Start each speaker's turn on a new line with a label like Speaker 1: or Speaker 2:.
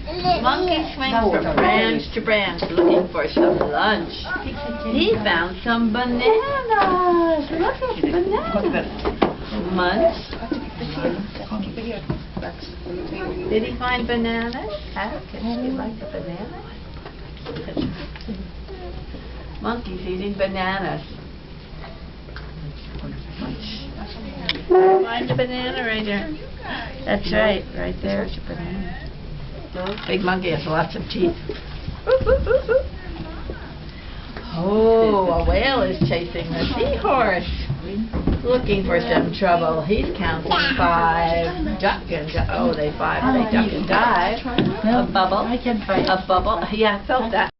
Speaker 1: Monkey swings from branch to branch looking for some lunch. He found some bananas. Look at bananas. Munch. Did he find bananas? How can he like a banana? Monkey's eating bananas. Find the banana right there. That's right, right there's a banana. Big monkey has lots of teeth. Oh, a whale is chasing the seahorse, looking for some trouble. He's counting 5. Duck and dive. Oh, they 5. They duck and dive. A bubble. A bubble. Yeah, I felt that.